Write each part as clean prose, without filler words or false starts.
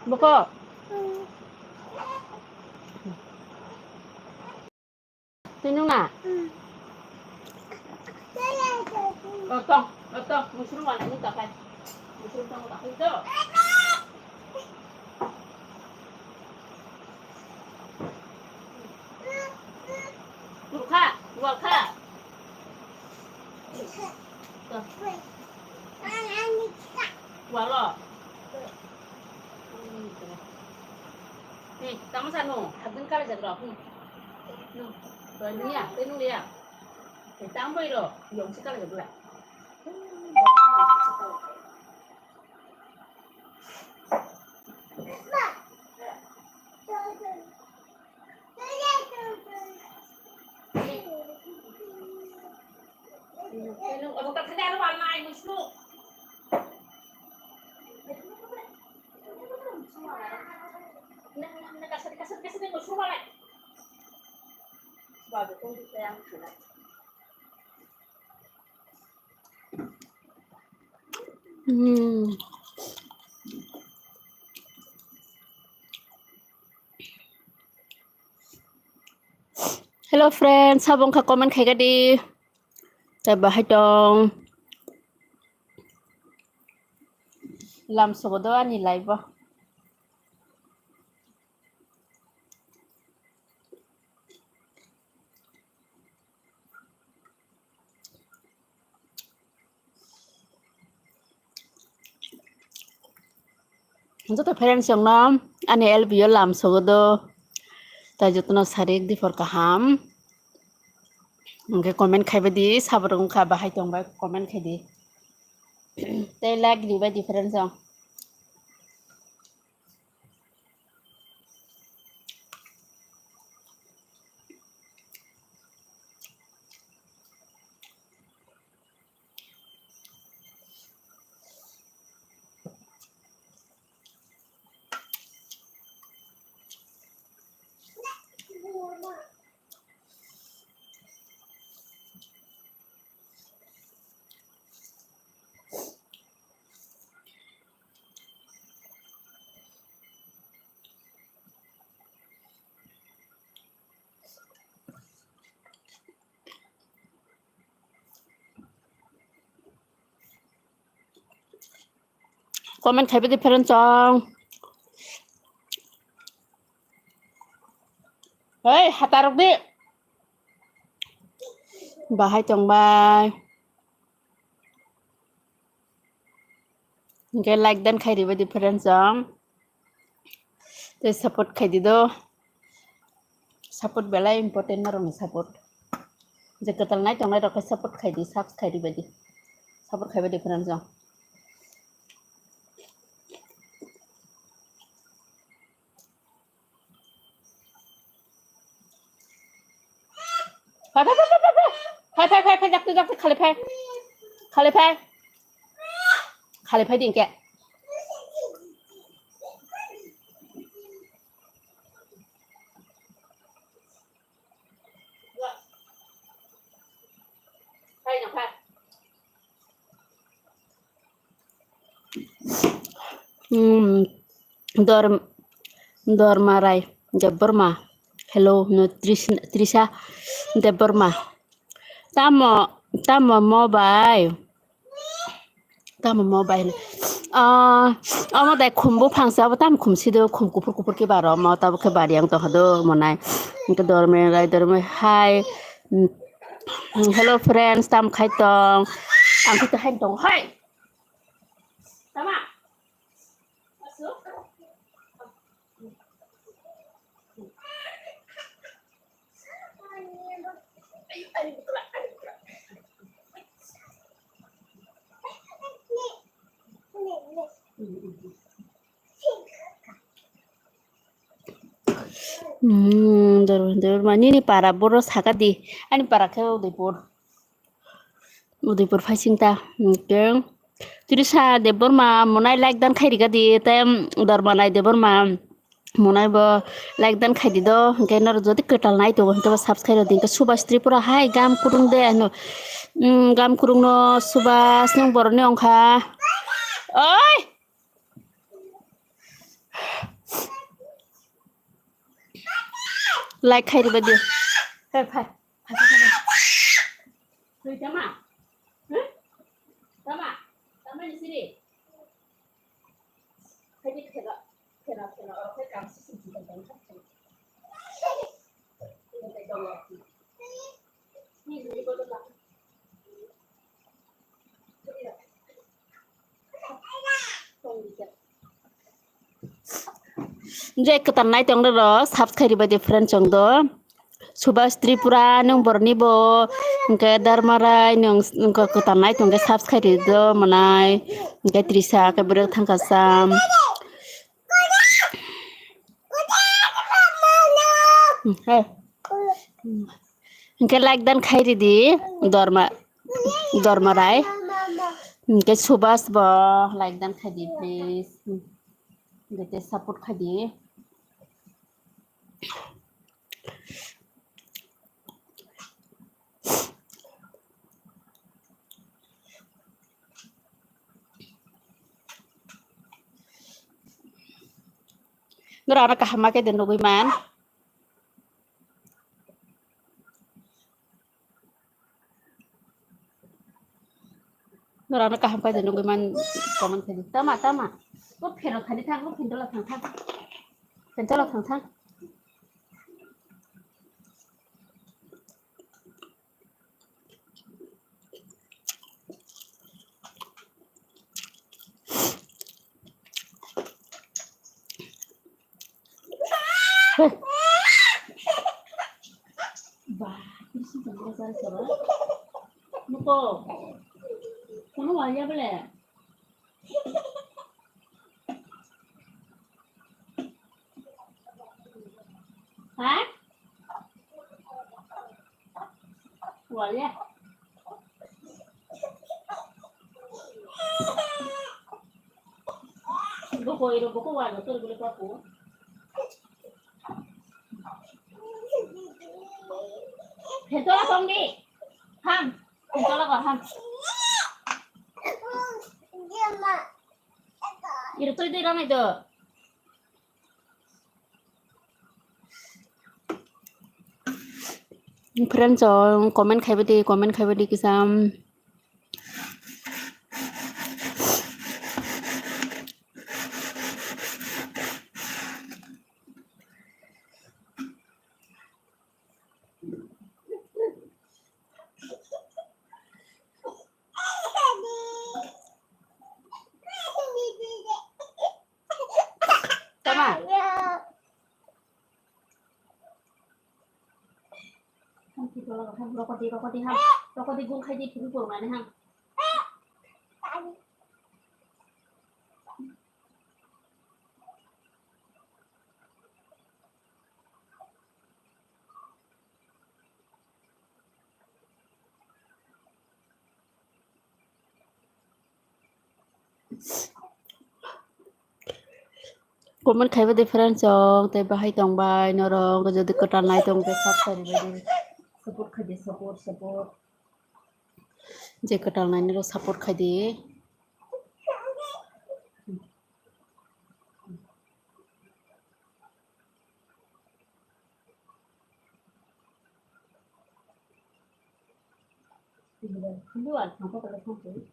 Boko. Tinong na. Ito. Mushroom wala nito kay. Mushroom tang utak ito. Luka. Walo. Nih, kamu sanu, habis kali jaga aku. No, ini ya, tinong dia. Kita ambil itu, yang sekali jaga. Aku tak kenal warna ini semua. Nah, kasar ini semua lah. Sebab itu kita yang sudah. Hello friends, sabong ka comment kay gadi. Bahay dong. Lam sogodo ani live ba. Untuk parents yang nam, ane elbio lam sogodo. Tajutno sarik di for kaham. Oke comment kay badi sabrong ka bahay dong ba comment kay di. Tay like di ba difference ang. Comment kay badi difference ang. Hey, hatarok di. Bahay dong ba. Oke like dan kay di ba difference ang. Tay support kay di do. Support bela important na ron support. Jekatal nai tong nai ro kay support kay di subs kay di ba di. Support kay ba difference ang. Phai jaktu khale phai din ke. Dormarai Deborma. Hello Trisha Deborma. Tamo mobile. Ama dai khumbu phangsa ba tam khumsido khum kupur ke baro ma ta ke bariang to hado monai. Ke dorme hi. Hello friends tam khai tong. Ang kita hai tong hai. Tama. Masuk. Mani ni para boros hakadi ani para ke Udaipur faisingta ke Trisha Deborma monai like dan khairi gadi tem Dormanai Deborma monai bo like dan khaidi do ke nor jodi ketal nai to subscribe din ke subas tripura hai gam kurung de no gam kurung no subas nang borne ongkha oi like খাইরিবা দিও phi phi phi তুই জামা হ্যাঁ জামা জামা নিছিরে খাইদি খেলা খেলা খেলা ওকে কাম CC দিতে দাও এটা দাও নি নি বলো না যে ketan nai tong ro subscribe ba different chong do Subhas Tripura nung bornibo ke Dharmarai nung ke ketan nai tong ke subscribe do manai ke Trisa ke berek thangkasam hey ke like dan khairi di Dharmarai ke Subhas ba like dan khaidi please get support khaidi Nora kahama ke den logoi man Nora kaham ke den logoi man comment khaidi tama ko phero khadi thang ko phindola thang Bah, ini sih jangan salah. Muko, kamu wajah boleh? Hah? Wajah? Buku wajah tuh boleh paku. Hentola kong di, ham, hentola kong ham. Itu di dalam itu. Friends comment khai badi kisam Tama. Rokok di gung khai di pun pun mana ham. Comment khai badi friends te bahai tong bai norong ko jadi ketan nai tong ke subscribe badi support khai di support je ketan nai nero support khai di Luar, apa kalau sampai?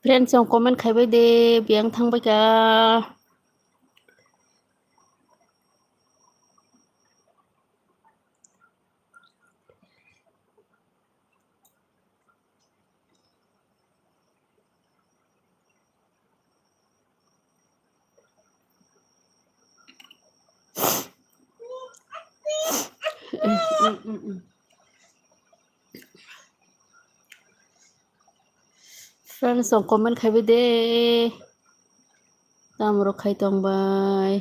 Friends comment khai badi biang thang bai ka Friendส่งคอมเมนต์ใครไปเด้ตามรถใครตองบาย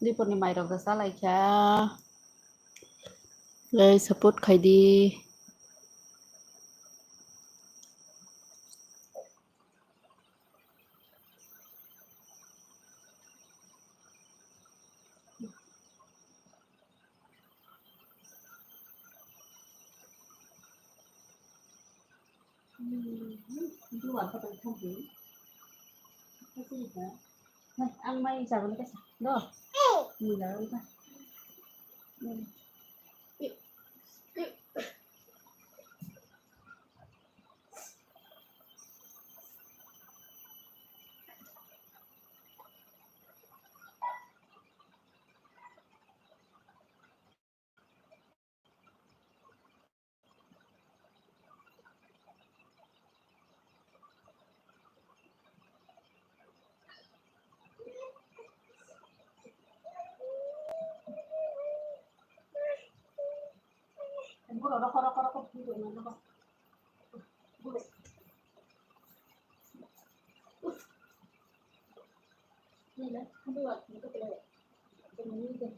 di pun ni mai rok ta salai kyaเลยสปุดใครดีดูว่าเขาเป็นคนดีไม่ใช่เหรออังไม่จ่ายมันก็เนาะมีแล้วป่ะพวกเราเราพูดอย่างนั้นแล้วก็นี่นะดูว่ามันก็เป็นเป็นนี้เป็น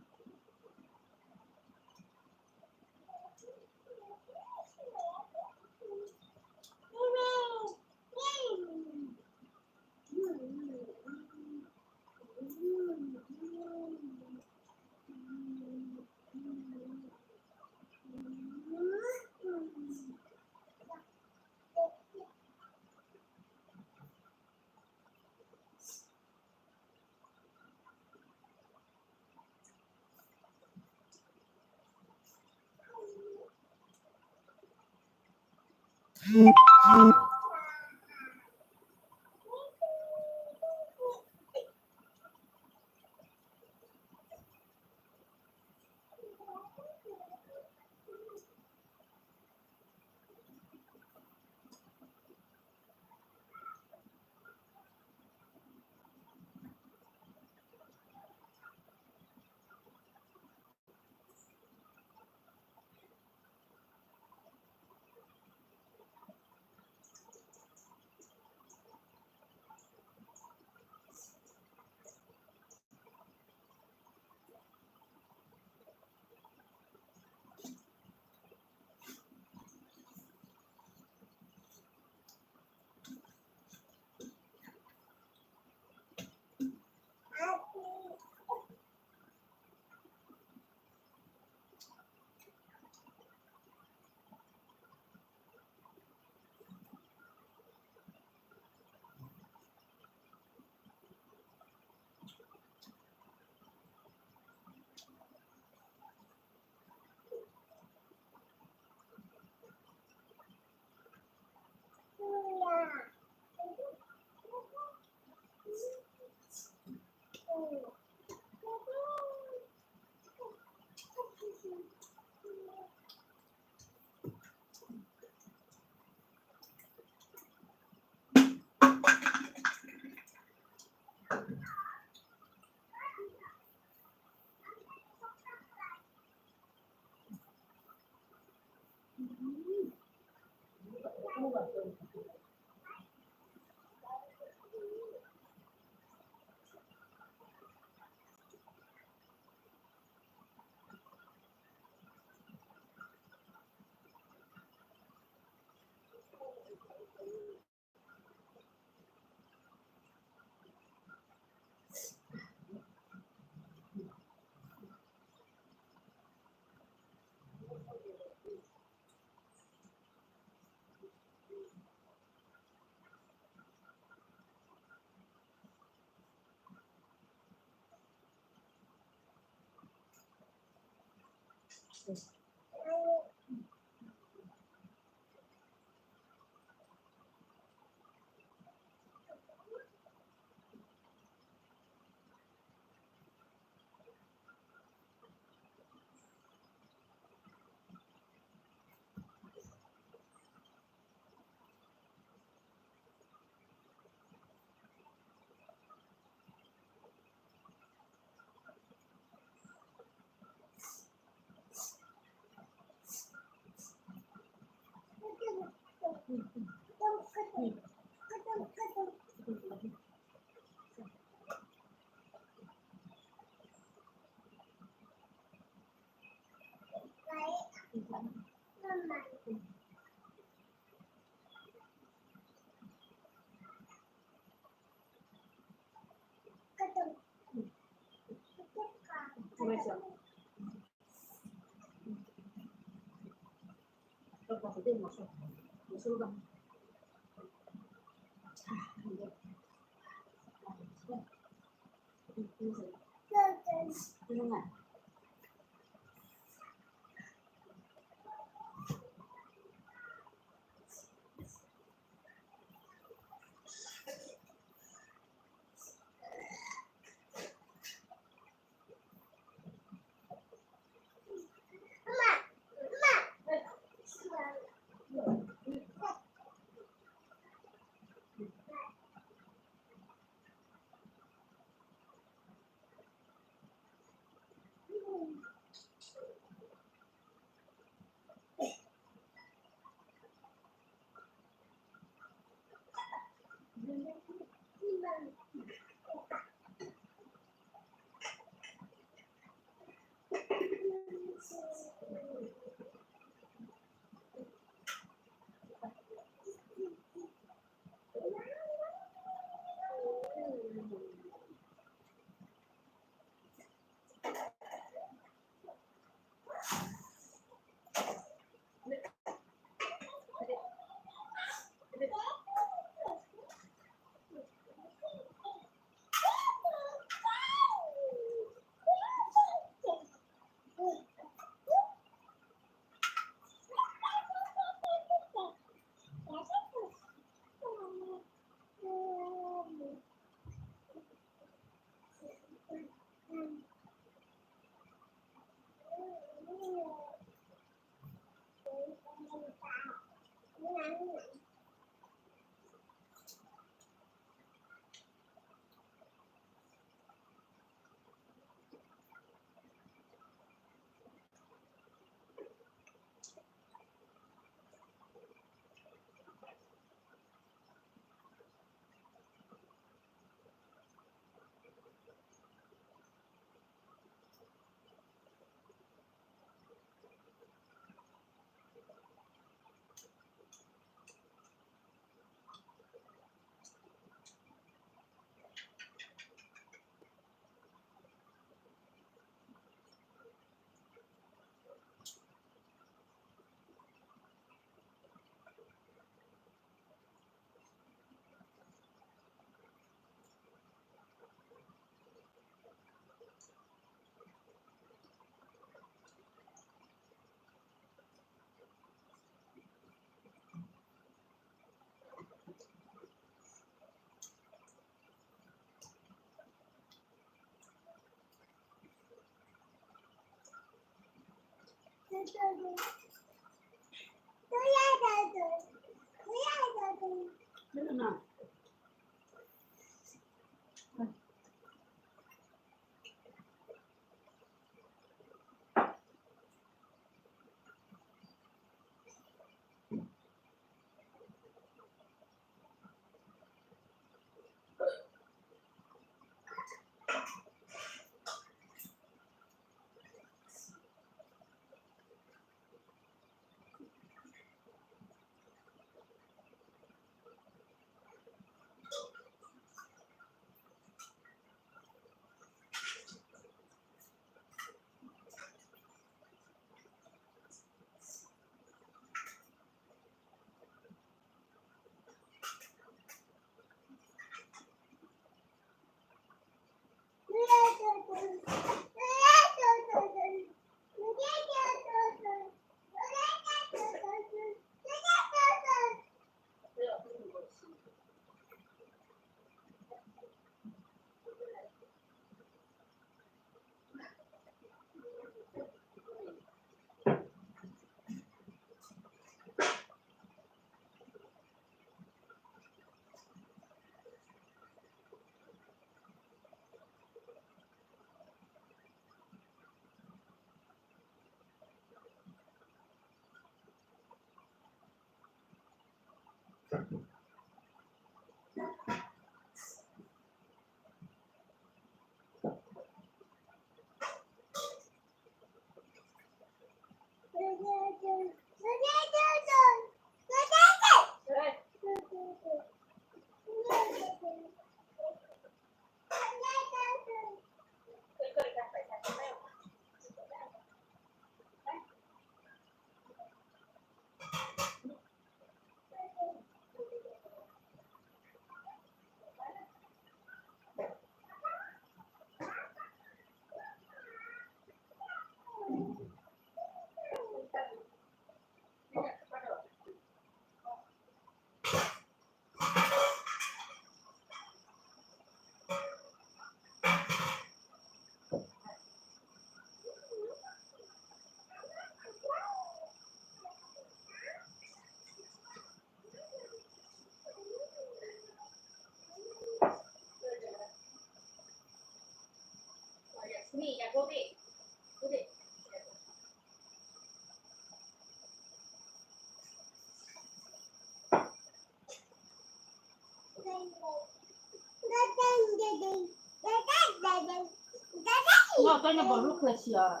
tôi là bỏ lúc là sửa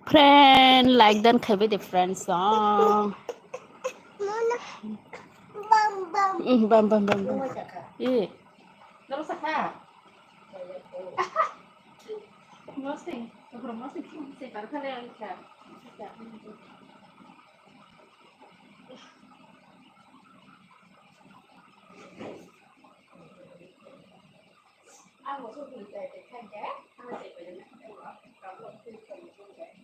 friend like dan khabe the friend song bam bam bam eh terus sakha Mosing, sobre mosing, se parece a la ăn một số thịt để khan cá, ăn là phải để có một cái phần trong cái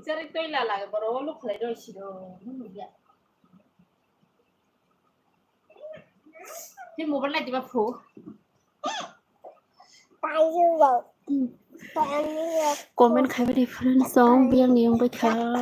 Isari tôi là bro lúc lấy đôi xì đồ nó mù vậy thì mua bên này thì bà phủ comment khai với different song biang niang với khao